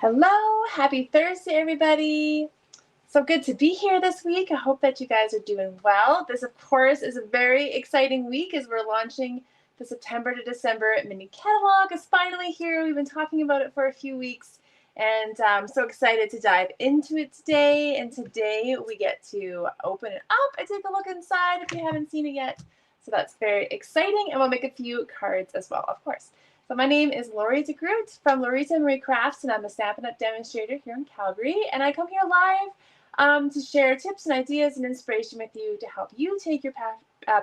Hello, happy Thursday, everybody. So good to be here this week. I hope that you guys are doing well. This, of course, is a very exciting week as we're launching the September to December Mini Catalog. Is finally here. We've been talking about it for a few weeks, and I'm so excited to dive into it today. And today we get to open it up and take a look inside if you haven't seen it yet. So that's very exciting, and we'll make a few cards as well, of course. So my name is Loritamarie from Loritamarie Crafts, and I'm a Stampin' Up demonstrator here in Calgary. And I come here live to share tips and ideas and inspiration with you to help you take your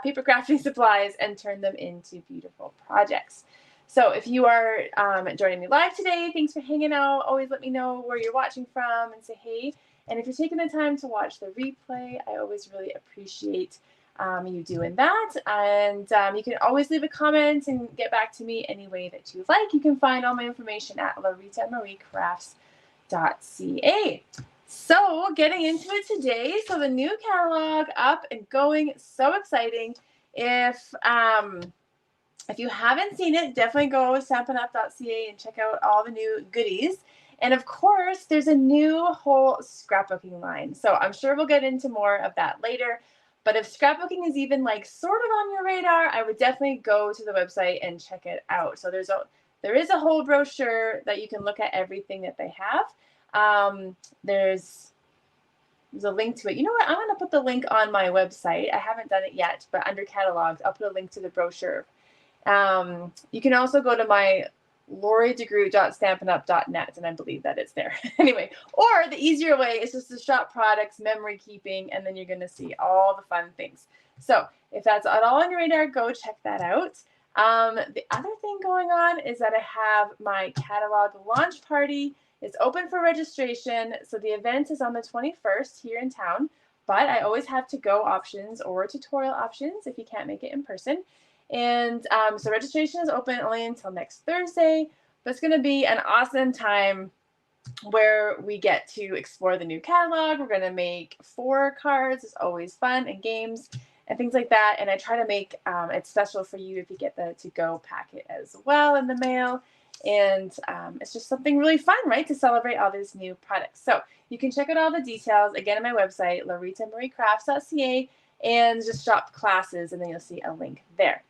paper crafting supplies and turn them into beautiful projects. So if you are joining me live today, thanks for hanging out. Always let me know where you're watching from and say hey. And if you're taking the time to watch the replay, I always really appreciate you doing that. And you can always leave a comment and get back to me any way that you like. You can find all my information at Loritamarie Crafts.ca. So getting into it today, so the new catalog up and going, so exciting. If you haven't seen it, definitely go to StampinUp.ca and check out all the new goodies. And of course, there's a new whole scrapbooking line. So I'm sure we'll get into more of that later. But if scrapbooking is even like sort of on your radar, I would definitely go to the website and check it out. So there is a whole brochure that you can look at everything that they have. There's a link to it. You know what? I'm going to put the link on my website. I haven't done it yet, but under catalogs, I'll put a link to the brochure. You can also go to my loridegroot.stampinup.net, and I believe that it's there. Anyway, or the easier way is just to shop products, memory keeping, and then you're going to see all the fun things. So if that's at all on your radar, go check that out. The other thing going on is that I have my catalog launch party. It's open for registration. So the event is on the 21st here in town, but I always have to-go options or tutorial options if you can't make it in person. And so registration is open only until next Thursday, but it's going to be an awesome time where we get to explore the new catalog. We're going to make 4 cards. It's always fun and games and things like that. And I try to make it special for you if you get the to-go packet as well in the mail. And it's just something really fun, right, to celebrate all these new products. So you can check out all the details, again, on my website, Loritamarie and just shop classes, and then you'll see a link there.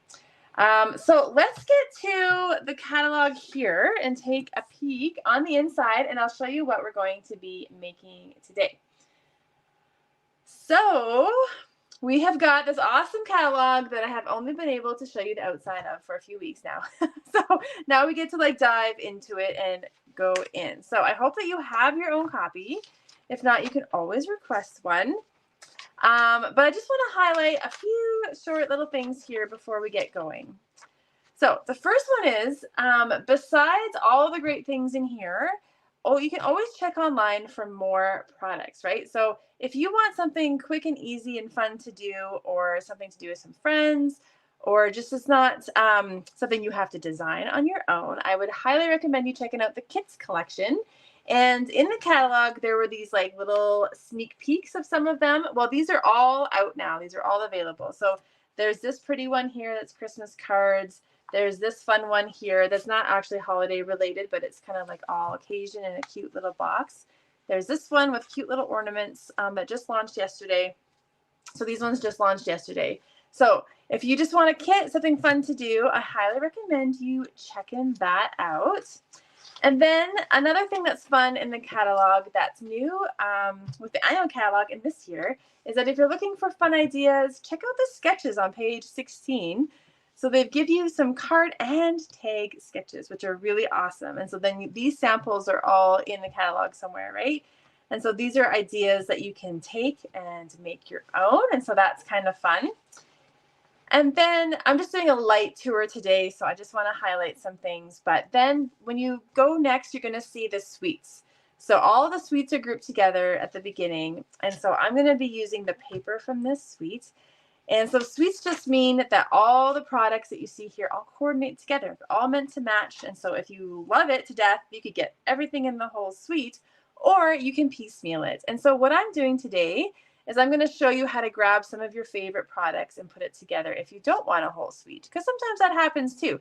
So let's get to the catalog here and take a peek on the inside, and I'll show you what we're going to be making today. So we have got this awesome catalog that I have only been able to show you the outside of for a few weeks now. So now we get to like dive into it and go in. So I hope that you have your own copy. If not, you can always request one. But I just want to highlight a few short little things here before we get going. So the first one is, besides all the great things in here, you can always check online for more products, right? So if you want something quick and easy and fun to do, or something to do with some friends, or just it's not something you have to design on your own, I would highly recommend you checking out the kits collection. And in the catalog, there were these like little sneak peeks of some of them. Well, these are all out now. These are all available. So there's this pretty one here that's Christmas cards. There's this fun one here that's not actually holiday related, but it's kind of like all occasion in a cute little box. There's this one with cute little ornaments that just launched yesterday. So these ones just launched yesterday. So if you just want a kit, something fun to do, I highly recommend you checking that out. And then another thing that's fun in the catalog that's new with the annual catalog in this year is that if you're looking for fun ideas, check out the sketches on page 16. So they give you some card and tag sketches, which are really awesome. And so then these samples are all in the catalog somewhere, right? And so these are ideas that you can take and make your own. And so that's kind of fun. And then I'm just doing a light tour today, so I just want to highlight some things. But then when you go next, you're going to see the suites. So all the suites are grouped together at the beginning. And so I'm going to be using the paper from this suite. And so suites just mean that all the products that you see here all coordinate together. They're all meant to match. And so if you love it to death, you could get everything in the whole suite, or you can piecemeal it. And so what I'm doing today is I'm going to show you how to grab some of your favorite products and put it together if you don't want a whole suite, because sometimes that happens too.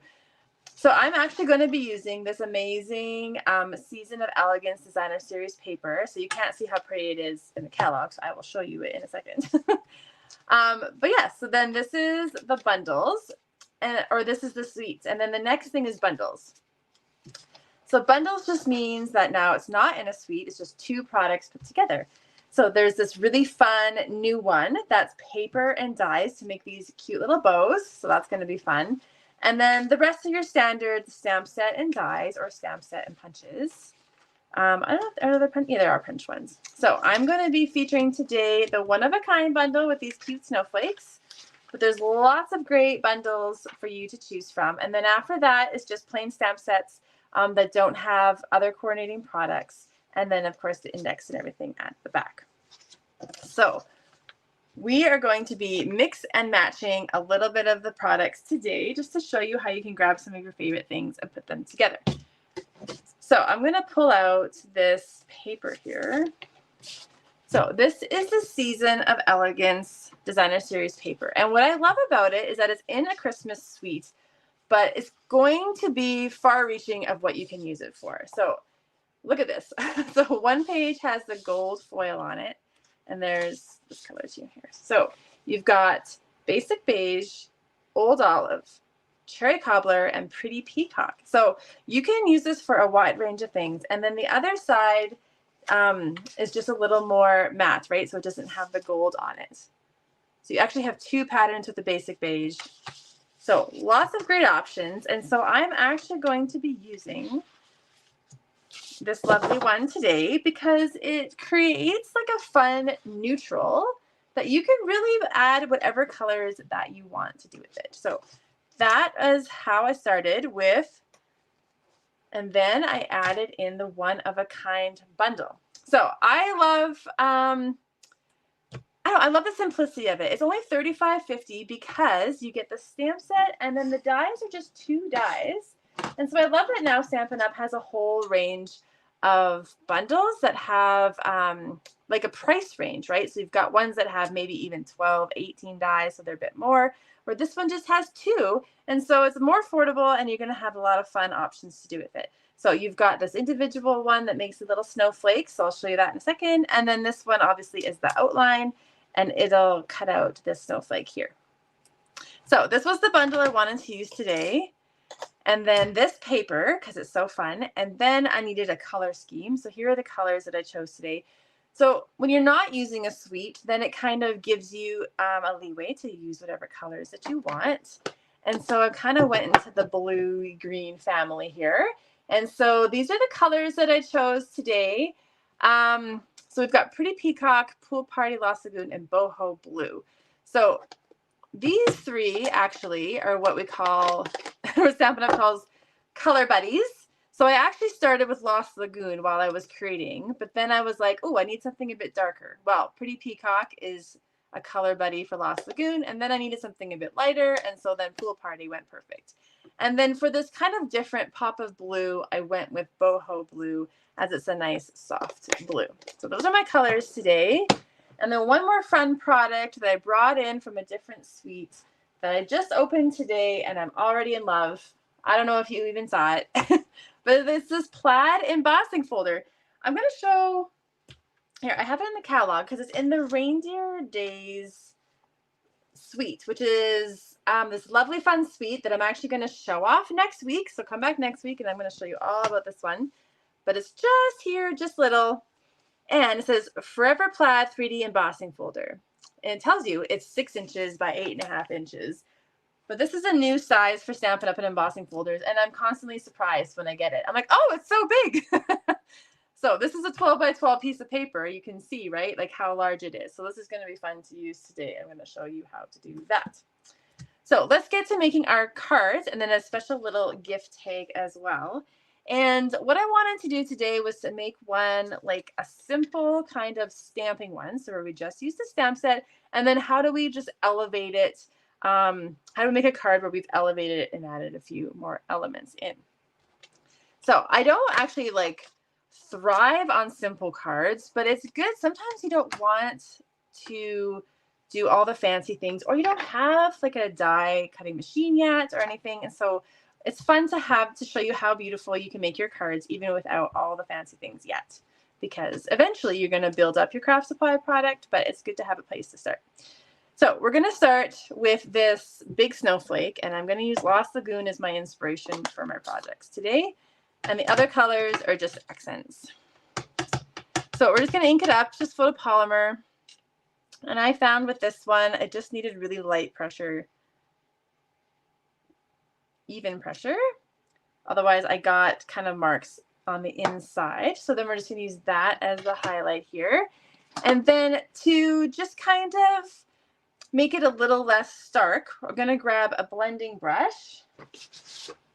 So I'm actually going to be using this amazing Season of Elegance Designer Series paper. So you can't see how pretty it is in the catalog, so I will show you it in a second. But yeah, so then this is the bundles, or this is the suites. And then the next thing is bundles. So bundles just means that now it's not in a suite, it's just 2 products put together. So there's this really fun new one that's paper and dies to make these cute little bows. So that's going to be fun. And then the rest of your standard stamp set and dies, or stamp set and punches. I don't know if there are other punch. Yeah, there are punch ones. So I'm going to be featuring today the one-of-a-kind bundle with these cute snowflakes. But there's lots of great bundles for you to choose from. And then after that is just plain stamp sets that don't have other coordinating products. And then, of course, the index and everything at the back. So we are going to be mix and matching a little bit of the products today just to show you how you can grab some of your favorite things and put them together. So I'm going to pull out this paper here. So this is the Season of Elegance Designer Series paper. And what I love about it is that it's in a Christmas suite, but it's going to be far-reaching of what you can use it for. So look at this. So one page has the gold foil on it, and there's this color too here. So you've got basic beige, old olive, cherry cobbler, and pretty peacock. So you can use this for a wide range of things. And then the other side is just a little more matte, right? So it doesn't have the gold on it. So you actually have 2 patterns with the basic beige. So lots of great options. And so I'm actually going to be using this lovely one today because it creates like a fun neutral that you can really add whatever colors that you want to do with it. So that is how I started with, and then I added in the one-of-a-kind bundle. So I love, I love the simplicity of it. It's only $35.50 because you get the stamp set, and then the dies are just 2 dies. And so I love that now Stampin' Up! Has a whole range of bundles that have like a price range, right? So you've got ones that have maybe even 12, 18 dies, so they're a bit more, where this one just has 2. And so it's more affordable, and you're going to have a lot of fun options to do with it. So you've got this individual one that makes a little snowflake. So I'll show you that in a second. And then this one obviously is the outline, and it'll cut out this snowflake here. So this was the bundle I wanted to use today. And then this paper, because it's so fun. And then I needed a color scheme. So here are the colors that I chose today. So when you're not using a suite, then it kind of gives you a leeway to use whatever colors that you want. And so I kind of went into the blue-green family here. And so these are the colors that I chose today. So we've got Pretty Peacock, Pool Party Lost Lagoon, and Boho Blue. So these 3 actually are what we call, or Stampin' Up! Calls color buddies. So I actually started with Lost Lagoon while I was creating, but then I was like, oh, I need something a bit darker. Well, Pretty Peacock is a color buddy for Lost Lagoon, and then I needed something a bit lighter, and so then Pool Party went perfect. And then for this kind of different pop of blue, I went with Boho Blue, as it's a nice soft blue. So those are my colors today. And then one more fun product that I brought in from a different suite that I just opened today, and I'm already in love. I don't know if you even saw it, but it's this Plaid embossing folder. I'm going to show, here, I have it in the catalog because it's in the Reindeer Days suite, which is this lovely fun suite that I'm actually going to show off next week. So come back next week and I'm going to show you all about this one. But it's just here, just little. And it says Forever Plaid 3D embossing folder. And it tells you it's 6 inches by 8.5 inches. But this is a new size for Stampin' Up! And embossing folders. And I'm constantly surprised when I get it. I'm like, oh, it's so big. So this is a 12 by 12 piece of paper. You can see, right, like how large it is. So this is going to be fun to use today. I'm going to show you how to do that. So let's get to making our cards and then a special little gift tag as well. And what I wanted to do today was to make one like a simple kind of stamping one. So where we just use the stamp set, and then how do we just elevate it? How do we make a card where we've elevated it and added a few more elements in? So I don't actually like thrive on simple cards, but it's good. Sometimes you don't want to do all the fancy things, or you don't have like a die cutting machine yet or anything. And so it's fun to have to show you how beautiful you can make your cards even without all the fancy things yet, because eventually you're going to build up your craft supply product, but it's good to have a place to start. So we're going to start with this big snowflake, and I'm going to use Lost Lagoon as my inspiration for my projects today. And the other colors are just accents. So we're just going to ink it up, just photopolymer. And I found with this one, I just needed really light pressure, even pressure. Otherwise, I got kind of marks on the inside. So then we're just going to use that as the highlight here. And then to just kind of make it a little less stark, we're going to grab a blending brush,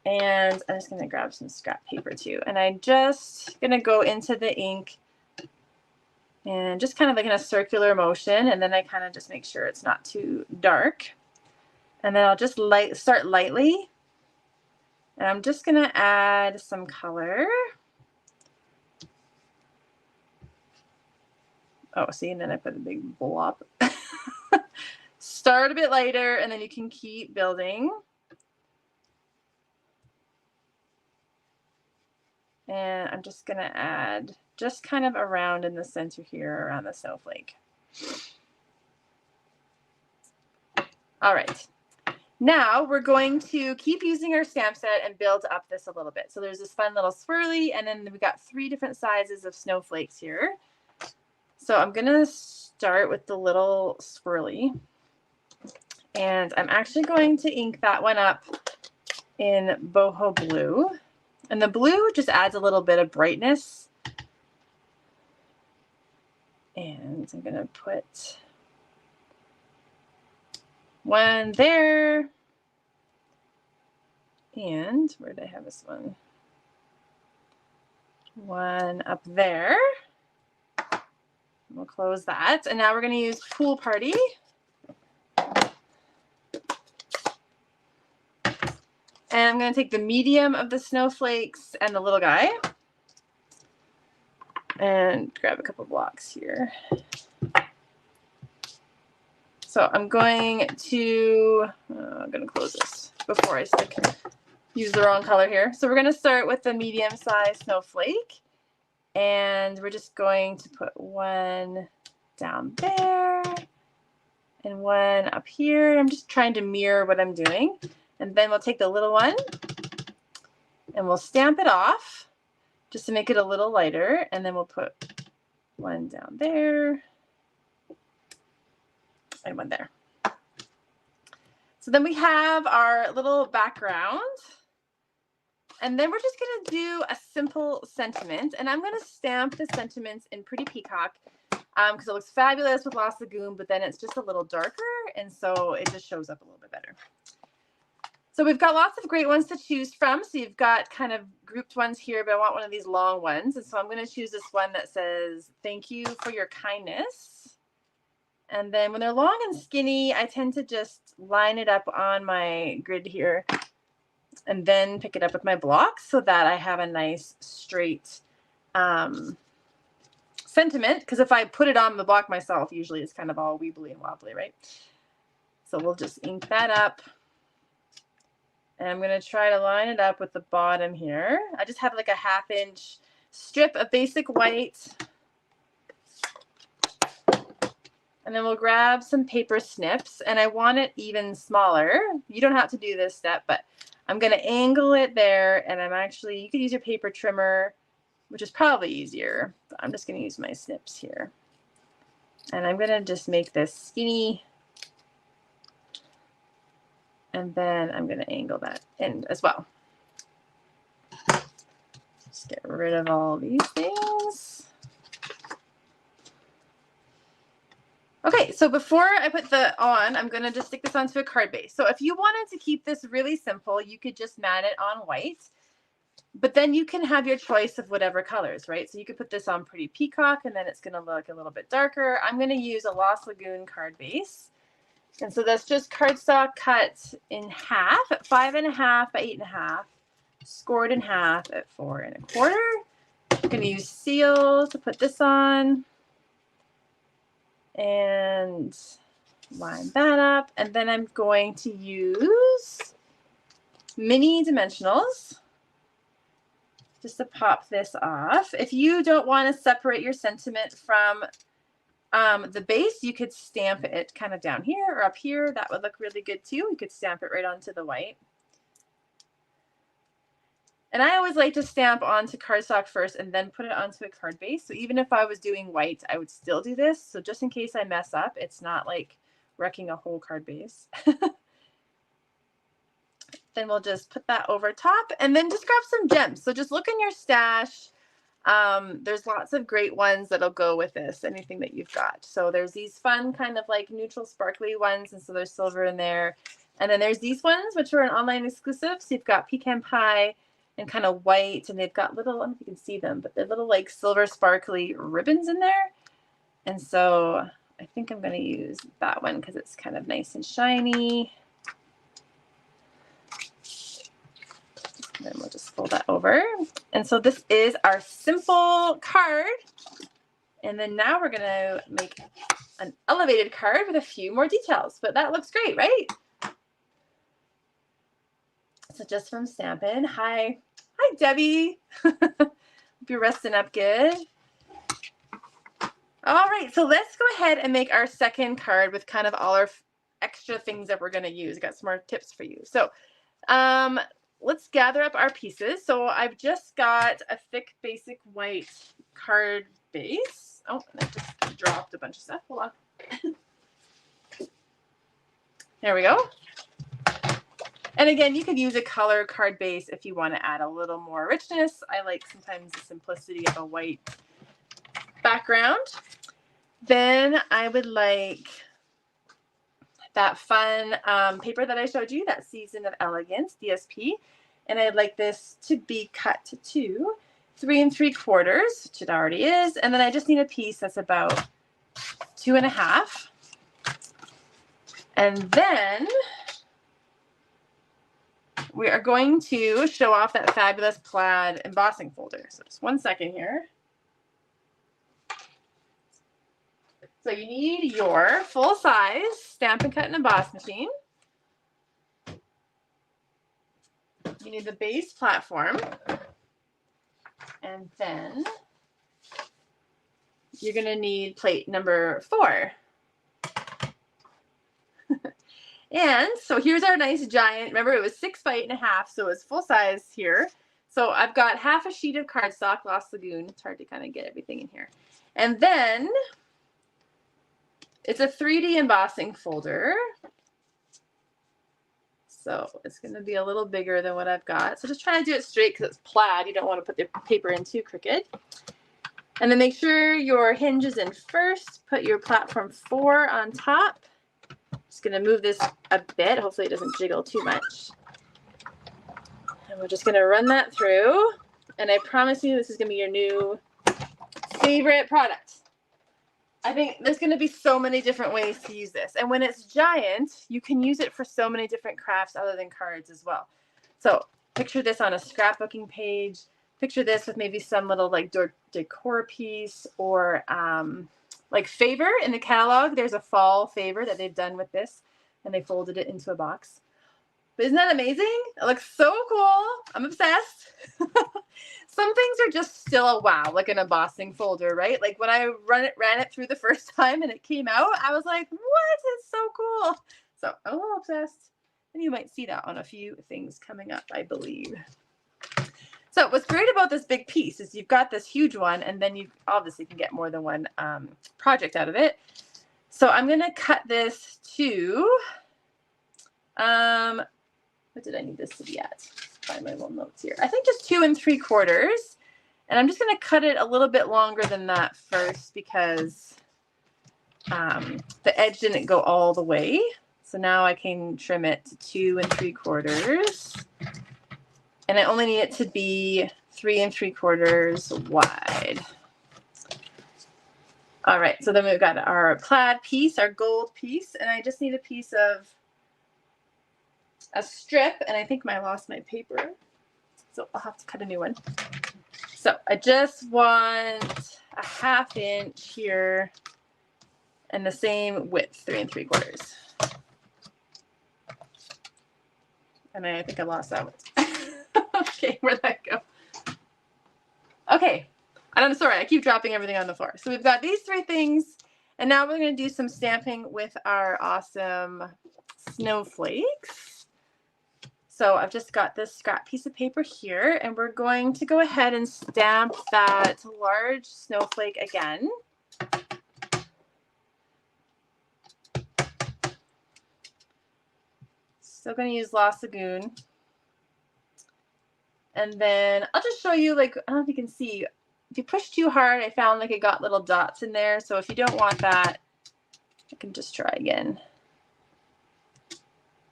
and I'm just going to grab some scrap paper too. And I'm just going to go into the ink and just kind of like in a circular motion, and then I kind of just make sure it's not too dark. And then I'll just start lightly, and I'm just going to add some color. Oh, see, and then I put a big blob. Start a bit lighter, and then you can keep building. And I'm just going to add just kind of around in the center here around the snowflake. All right. Now we're going to keep using our stamp set and build up this a little bit. So there's this fun little swirly, and then we've got 3 different sizes of snowflakes here. So I'm going to start with the little swirly. And I'm actually going to ink that one up in boho blue. And the blue just adds a little bit of brightness. And I'm going to put one there. And where did I have this one? One up there. We'll close that. And now we're going to use Pool Party. And I'm going to take the medium of the snowflakes and the little guy and grab a couple blocks here. So I'm going to close this before I use the wrong color here. So we're going to start with the medium-sized snowflake, and we're just going to put one down there and one up here. I'm just trying to mirror what I'm doing. And then we'll take the little one and we'll stamp it off just to make it a little lighter. And then we'll put one down there and one there. So then we have our little background. And then we're just going to do a simple sentiment. And I'm going to stamp the sentiments in Pretty Peacock because it looks fabulous with Lost Lagoon, but then it's just a little darker. And so it just shows up a little bit better. So we've got lots of great ones to choose from. So you've got kind of grouped ones here, but I want one of these long ones. And so I'm going to choose this one that says, "Thank you for your kindness." And then when they're long and skinny, I tend to just line it up on my grid here and then pick it up with my blocks so that I have a nice straight sentiment. Because if I put it on the block myself, usually it's kind of all weebly and wobbly, right? So we'll just ink that up. And I'm going to try to line it up with the bottom here. I just have like a 1/2 inch strip of basic white. And then we'll grab some paper snips. And I want it even smaller. You don't have to do this step, but I'm going to angle it there. And you could use your paper trimmer, which is probably easier. But I'm just going to use my snips here. And I'm going to just make this skinny. And then I'm going to angle that in as well. Just get rid of all these things. Okay, so before I put I'm going to just stick this onto a card base. So if you wanted to keep this really simple, you could just mat it on white. But then you can have your choice of whatever colors, right? So you could put this on Pretty Peacock, and then it's going to look a little bit darker. I'm going to use a Lost Lagoon card base. And so that's just cardstock cut in half at 5.5 by 8.5, scored in half at 4 1/4. I'm going to use seal to put this on and line that up. And then I'm going to use mini dimensionals just to pop this off. If you don't want to separate your sentiment from the base, you could stamp it kind of down here or up here. That would look really good too. You could stamp it right onto the white. And I always like to stamp onto cardstock first and then put it onto a card base. So even if I was doing white, I would still do this. So just in case I mess up, it's not like wrecking a whole card base. Then we'll just put that over top and then just grab some gems. So just look in your stash. There's lots of great ones that'll go with this, anything that you've got. So there's these fun kind of like neutral sparkly ones. And so there's silver in there. And then there's these ones, which are an online exclusive. So you've got pecan pie and kind of white, and they've got little, I don't know if you can see them, but they're little like silver sparkly ribbons in there. And so I think I'm going to use that one because it's kind of nice and shiny. And then we'll just fold that over. And so this is our simple card. And then now we're going to make an elevated card with a few more details, but that looks great, right? So just from Stampin'. Hi, Debbie. Hope you're resting up good. All right, so let's go ahead and make our second card with kind of all our extra things that we're going to use. I got some more tips for you. So let's gather up our pieces. So I've just got a thick basic white card base. Oh, and I just dropped a bunch of stuff. Hold on. There we go. And again, you could use a color card base if you want to add a little more richness. I like sometimes the simplicity of a white background. Then I would like that fun paper that I showed you, that Season of Elegance, DSP. And I'd like this to be cut to 3 3/4, which it already is. And then I just need a piece that's about 2 1/2. And then we are going to show off that fabulous plaid embossing folder. So just 1 second here. So you need your full-size Stampin' Cut and Emboss machine. You need the base platform. And then you're going to need plate number 4. And so here's our nice giant. Remember, it was 6 by 8.5, so it's full size here. So I've got half a sheet of cardstock, Lost Lagoon. It's hard to kind of get everything in here. And then it's a 3D embossing folder. So it's going to be a little bigger than what I've got. So just try to do it straight because it's plaid. You don't want to put the paper in too crooked. And then make sure your hinge is in first. Put your platform 4 on top. Just going to move this a bit. Hopefully it doesn't jiggle too much. And we're just going to run that through. And I promise you this is going to be your new favorite product. I think there's going to be so many different ways to use this. And when it's giant, you can use it for so many different crafts other than cards as well. So picture this on a scrapbooking page. Picture this with maybe some little like decor piece or like favor in the catalog. There's a fall favor that they've done with this and they folded it into a box. But isn't that amazing? It looks so cool. I'm obsessed. Some things are just still a wow, like an embossing folder, right? Like when I ran it through the first time and it came out, I was like, what? It's so cool. So I'm a little obsessed. And you might see that on a few things coming up, I believe. So what's great about this big piece is you've got this huge one, and then you obviously can get more than one project out of it. So I'm going to cut this to, what did I need this to be at? Find my little notes here. I think just 2 3/4. And I'm just going to cut it a little bit longer than that first because the edge didn't go all the way. So now I can trim it to 2 3/4. And I only need it to be 3 3/4 wide. All right, so then we've got our plaid piece, our gold piece, and I just need a piece of a strip, and I think I lost my paper, so I'll have to cut a new one. So I just want a 1/2 inch here and the same width, 3 3/4. And I think I lost that one. Okay, where'd that go? Okay, I'm sorry, I keep dropping everything on the floor. So we've got these 3 things, and now we're going to do some stamping with our awesome snowflakes. So I've just got this scrap piece of paper here, and we're going to go ahead and stamp that large snowflake again. Still going to use Lost Lagoon. And then I'll just show you, like, I don't know if you can see, if you push too hard, I found like it got little dots in there. So if you don't want that, I can just try again.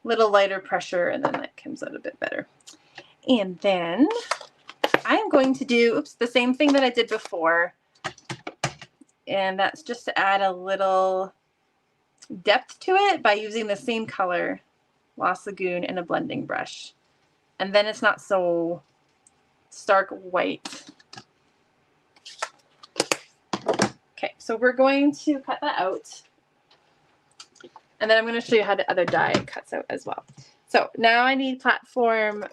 Little lighter pressure, and then that comes out a bit better. And then I'm going to do, oops, the same thing that I did before. And that's just to add a little depth to it by using the same color, Lost Lagoon, and a blending brush. And then it's not so stark white. Okay, so we're going to cut that out. And then I'm going to show you how the other die cuts out as well. So now I need platform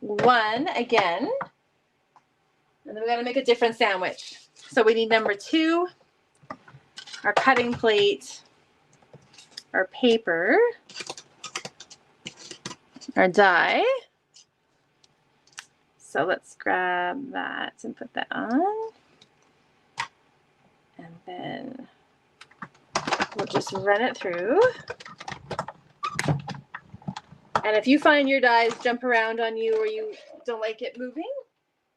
1 again. And then we got to make a different sandwich. So we need number 2, our cutting plate, our paper, our die. So let's grab that and put that on. And then we'll just run it through. And if you find your dies jump around on you or you don't like it moving,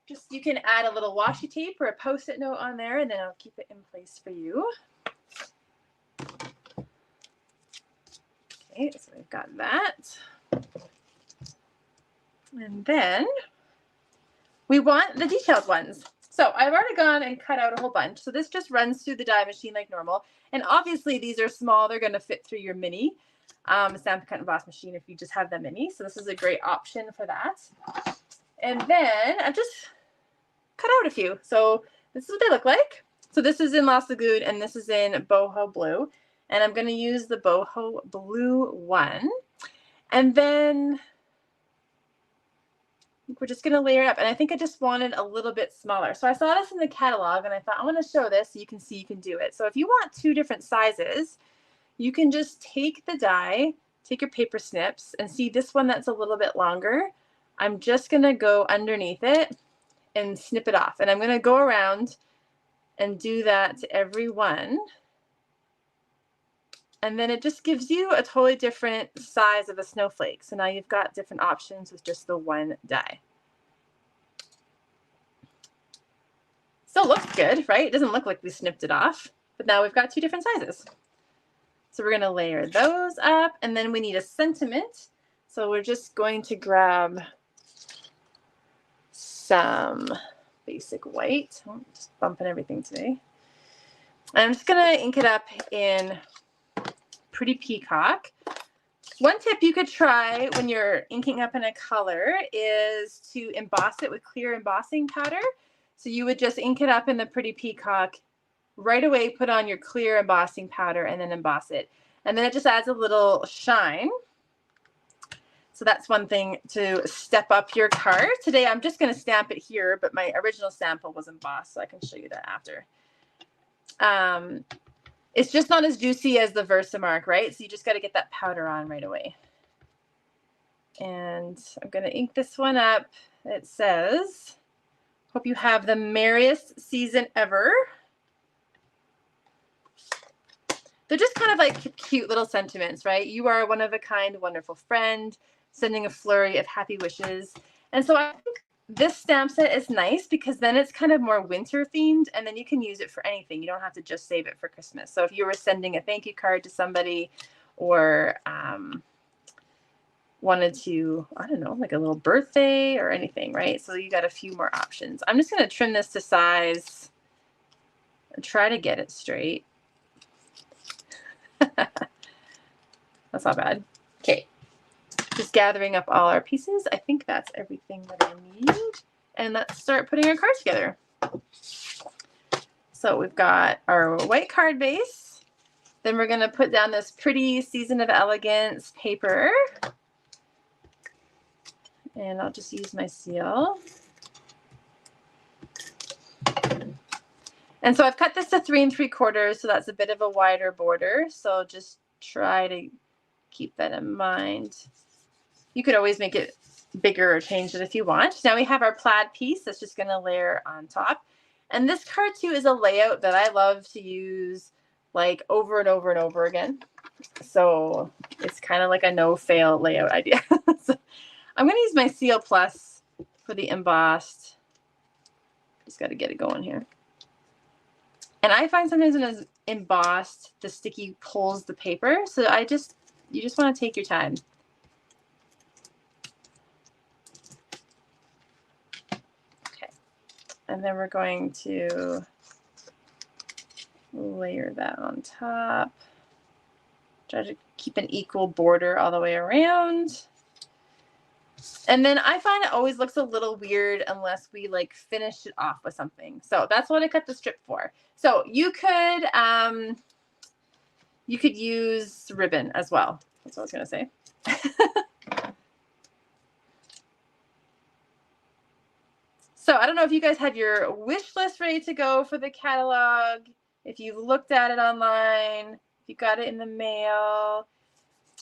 just you can add a little washi tape or a post-it note on there, and then I'll keep it in place for you. Okay, so we've got that. And then we want the detailed ones. So I've already gone and cut out a whole bunch. So this just runs through the die machine like normal. And obviously these are small. They're going to fit through your mini Stampin' Cut and Emboss machine if you just have the mini. So this is a great option for that. And then I've just cut out a few. So this is what they look like. So this is in Lost Lagoon and this is in Boho Blue. And I'm going to use the Boho Blue one. And then we're just going to layer it up. And I think I just wanted a little bit smaller. So I saw this in the catalog and I thought I want to show this so you can see you can do it. So if you want 2 different sizes, you can just take the die, take your paper snips, and see this one that's a little bit longer. I'm just going to go underneath it and snip it off. And I'm going to go around and do that to every one. And then it just gives you a totally different size of a snowflake. So now you've got different options with just the one die. Still looks good, right? It doesn't look like we snipped it off, but now we've got 2 different sizes. So we're going to layer those up, and then we need a sentiment. So we're just going to grab some basic white. I'm just bumping everything today. And I'm just going to ink it up in Pretty Peacock. One tip you could try when you're inking up in a color is to emboss it with clear embossing powder. So you would just ink it up in the Pretty Peacock, right away put on your clear embossing powder and then emboss it. And then it just adds a little shine. So that's one thing to step up your card. Today I'm just going to stamp it here, but my original sample was embossed, so I can show you that after. It's just not as juicy as the Versamark, right? So you just got to get that powder on right away. And I'm going to ink this one up. It says, hope you have the merriest season ever. They're just kind of like cute little sentiments, right? You are one of a kind, wonderful friend, sending a flurry of happy wishes. And so I think this stamp set is nice because then it's kind of more winter themed, and then you can use it for anything. You don't have to just save it for Christmas. So if you were sending a thank you card to somebody, or wanted to, I don't know, like a little birthday or anything, right? So you got a few more options. I'm just going to trim this to size and try to get it straight. That's not bad. Okay. Just gathering up all our pieces. I think that's everything that I need. And let's start putting our cards together. So we've got our white card base. Then we're going to put down this pretty Season of Elegance paper. And I'll just use my seal. And so I've cut this to 3 3/4, so that's a bit of a wider border. So just try to keep that in mind. You could always make it bigger or change it if you want. Now we have our plaid piece that's just going to layer on top. And this card too is a layout that I love to use like over and over and over again. So it's kind of like a no-fail layout idea. So I'm going to use my Seal Plus for the embossed. Just got to get it going here. And I find sometimes when it's embossed, the sticky pulls the paper. So you just want to take your time. Okay. And then we're going to layer that on top. Try to keep an equal border all the way around. And then I find it always looks a little weird unless we like finish it off with something. So that's what I cut the strip for. So you could use ribbon as well. That's what I was gonna say. So I don't know if you guys have your wish list ready to go for the catalog, if you've looked at it online, if you got it in the mail.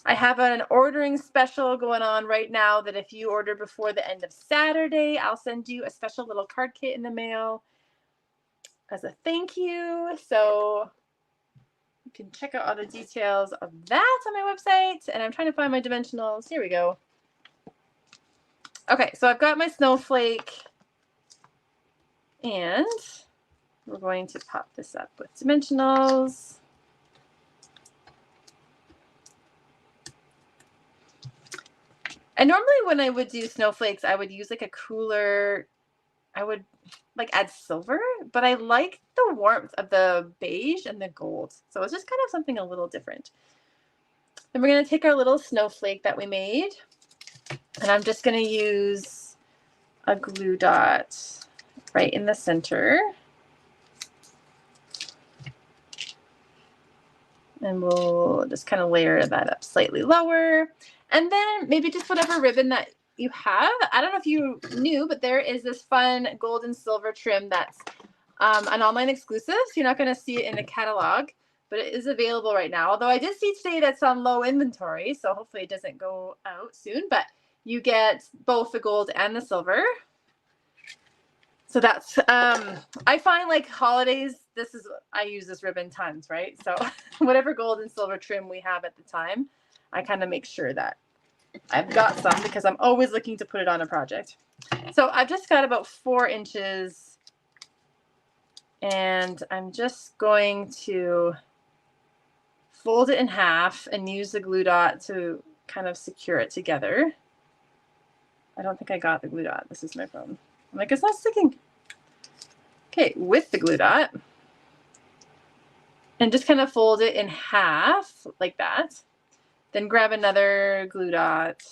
I have an ordering special going on right now that if you order before the end of Saturday, I'll send you a special little card kit in the mail as a thank you. So you can check out all the details of that on my website. And I'm trying to find my dimensionals. Here we go. Okay, so I've got my snowflake. And we're going to pop this up with dimensionals. And normally when I would do snowflakes, I would use like a cooler, I would like add silver, but I like the warmth of the beige and the gold. So it's just kind of something a little different. Then we're going to take our little snowflake that we made, and I'm just going to use a glue dot right in the center. And we'll just kind of layer that up slightly lower. And then maybe just whatever ribbon that you have. I don't know if you knew, but there is this fun gold and silver trim that's an online exclusive. So you're not going to see it in the catalog, but it is available right now. Although I did see today that's on low inventory, so hopefully it doesn't go out soon. But you get both the gold and the silver. So that's, I find like holidays, I use this ribbon tons, right? So whatever gold and silver trim we have at the time, I kind of make sure that I've got some because I'm always looking to put it on a project. So I've just got about 4 inches, and I'm just going to fold it in half and use the glue dot to kind of secure it together. I don't think I got the glue dot. This is my phone. I'm like, it's not sticking. Okay, with the glue dot. And just kind of fold it in half like that. Then grab another glue dot.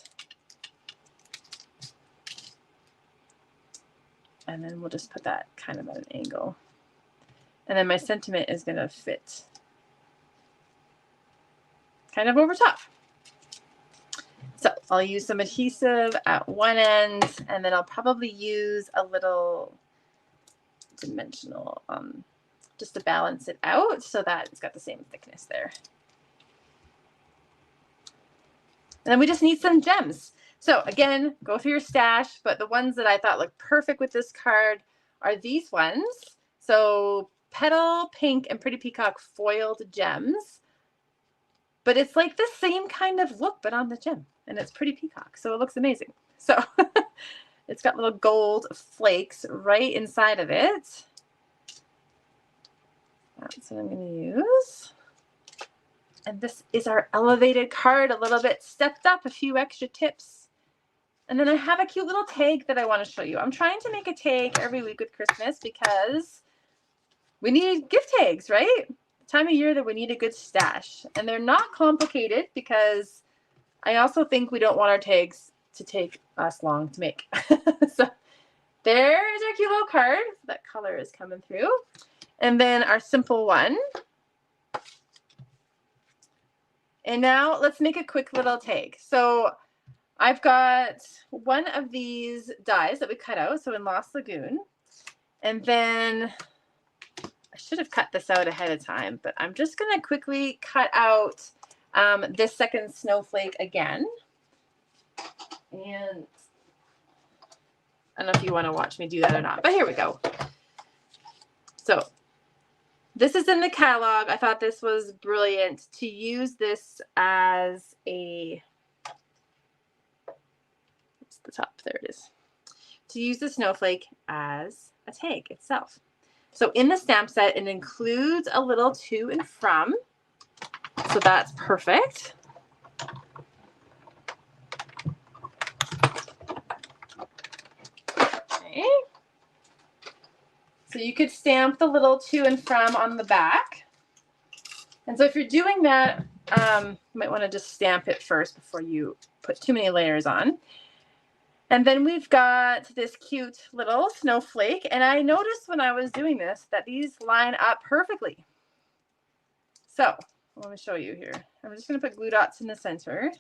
And then we'll just put that kind of at an angle. And then my sentiment is going to fit kind of over top. So I'll use some adhesive at one end, and then I'll probably use a little dimensional just to balance it out so that it's got the same thickness there. And then we just need some gems. So again, go through your stash, but the ones that I thought looked perfect with this card are these ones. So Petal Pink and Pretty Peacock foiled gems. But it's like the same kind of look, but on the gem. And it's Pretty Peacock, so it looks amazing. So it's got little gold flakes right inside of it. That's what I'm going to use. And this is our elevated card, a little bit stepped up, a few extra tips. And then I have a cute little tag that I want to show you. I'm trying to make a tag every week with Christmas because we need gift tags, right? The time of year that we need a good stash. And they're not complicated because I also think we don't want our tags to take us long to make. So there's our cute little card. That color is coming through. And then our simple one. And now let's make a quick little tag. So I've got one of these dies that we cut out, so in Lost Lagoon. And then I should have cut this out ahead of time, but I'm just going to quickly cut out this second snowflake again. And I don't know if you want to watch me do that or not, but here we go. So this is in the catalog. I thought this was brilliant to use this as a, what's the top? There it is. To use the snowflake as a tag itself. So in the stamp set, it includes a little to and from. So that's perfect. Okay. So you could stamp the little to and from on the back. And so if you're doing that, you might want to just stamp it first before you put too many layers on. And then we've got this cute little snowflake. And I noticed when I was doing this that these line up perfectly. So let me show you here. I'm just going to put glue dots in the center.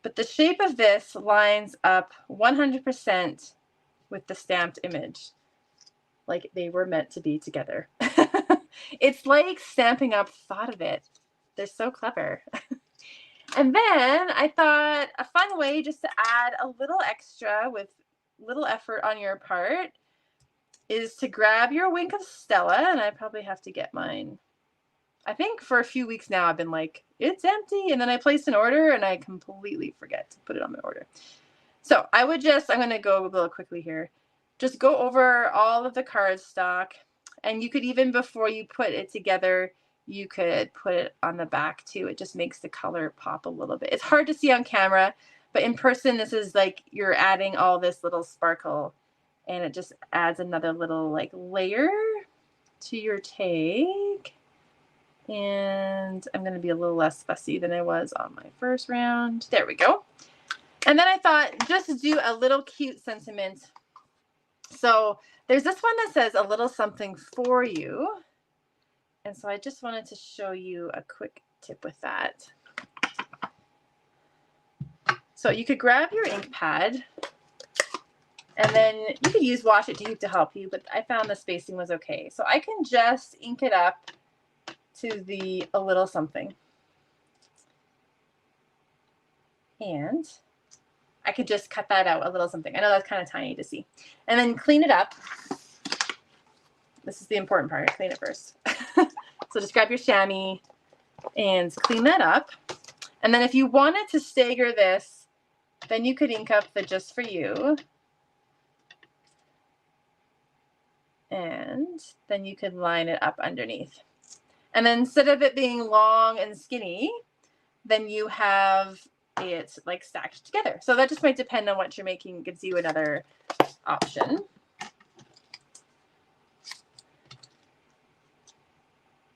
But the shape of this lines up 100% with the stamped image. Like they were meant to be together. It's like Stampin' Up thought of it. They're so clever. And then I thought a fun way just to add a little extra with little effort on your part is to grab your Wink of Stella, and I probably have to get mine. I think for a few weeks now I've been like, it's empty, and then I place an order and I completely forget to put it on my order. So I would just, I'm going to go a little quickly here. Just go over all of the cardstock, and you could even before you put it together, you could put it on the back too. It just makes the color pop a little bit. It's hard to see on camera, but in person, this is like you're adding all this little sparkle, and it just adds another little like layer to your tag. And I'm going to be a little less fussy than I was on my first round. There we go. And then I thought just to do a little cute sentiment. So there's this one that says a little something for you. And so I just wanted to show you a quick tip with that. So you could grab your ink pad, and then you could use Wash It Deep to help you, but I found the spacing was okay. So I can just ink it up to the a little something. And I could just cut that out, a little something. I know that's kind of tiny to see. And then clean it up. This is the important part. Clean it first. So just grab your chamois and clean that up. And then if you wanted to stagger this, then you could ink up the Just For You. And then you could line it up underneath. And then instead of it being long and skinny, then you have it like stacked together. So that just might depend on what you're making. It gives you another option.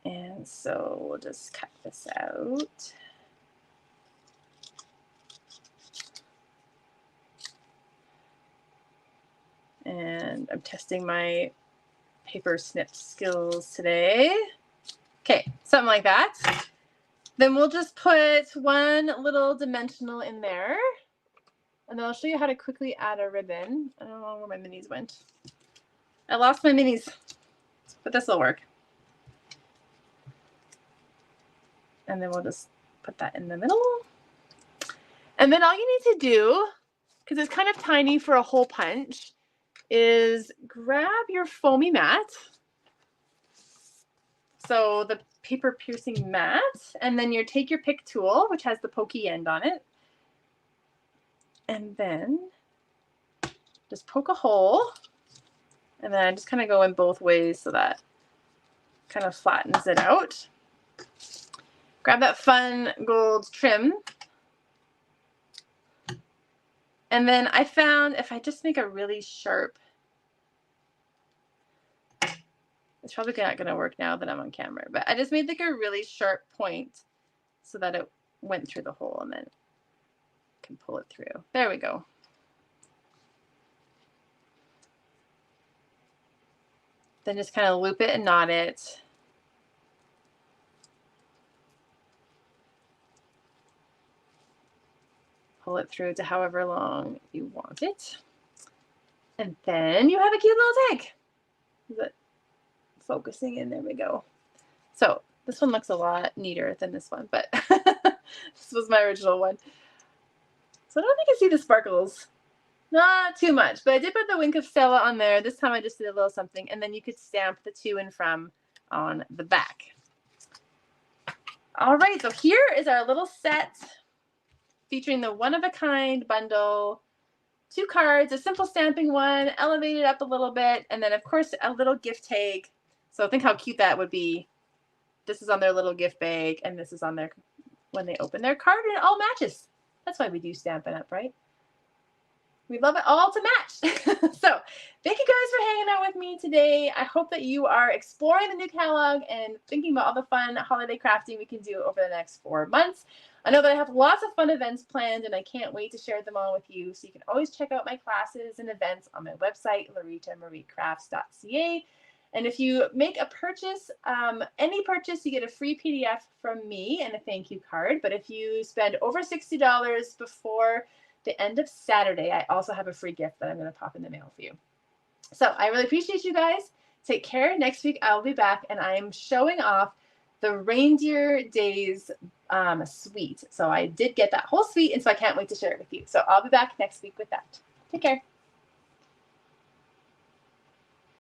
And so we'll just cut this out. And I'm testing my paper snip skills today. Okay, something like that. Then we'll just put one little dimensional in there. And then I'll show you how to quickly add a ribbon. I don't know where my minis went. I lost my minis, but this will work. And then we'll just put that in the middle. And then all you need to do, because it's kind of tiny for a hole punch, is grab your foamy mat. So the paper piercing mat, and then you take your pick tool, which has the pokey end on it, and then just poke a hole, and then I just kind of go in both ways so that kind of flattens it out. Grab that fun gold trim. And then I found if I just make a really sharp, it's probably not going to work now that I'm on camera, but I just made like a really sharp point so that it went through the hole, and then can pull it through. There we go. Then just kind of loop it and knot it. pull it through to however long you want it. And then you have a cute little tag. Is it focusing in? There we go. So this one looks a lot neater than this one, but this was my original one. So I don't think you can see the sparkles. Not too much, but I did put the wink of Stella on there. This time I just did a little something, and then you could stamp the to and from on the back. All right, so here is our little set featuring the one-of-a-kind bundle, 2 cards, a simple stamping one, elevated up a little bit, and then, of course, a little gift tag. So think how cute that would be. This is on their little gift bag, and this is on their when they open their card, and it all matches. That's why we do Stampin' Up, right? We love it all to match. So thank you guys for hanging out with me today. I hope that you are exploring the new catalog and thinking about all the fun holiday crafting we can do over the next 4 months. I know that I have lots of fun events planned, and I can't wait to share them all with you. So you can always check out my classes and events on my website, LoritamarieCrafts.ca. And if you make a purchase, any purchase, you get a free PDF from me and a thank you card. But if you spend over $60 before the end of Saturday, I also have a free gift that I'm going to pop in the mail for you. So I really appreciate you guys. Take care. Next week, I'll be back, and I am showing off the Reindeer Days suite. So I did get that whole suite, and so I can't wait to share it with you. So I'll be back next week with that. Take care.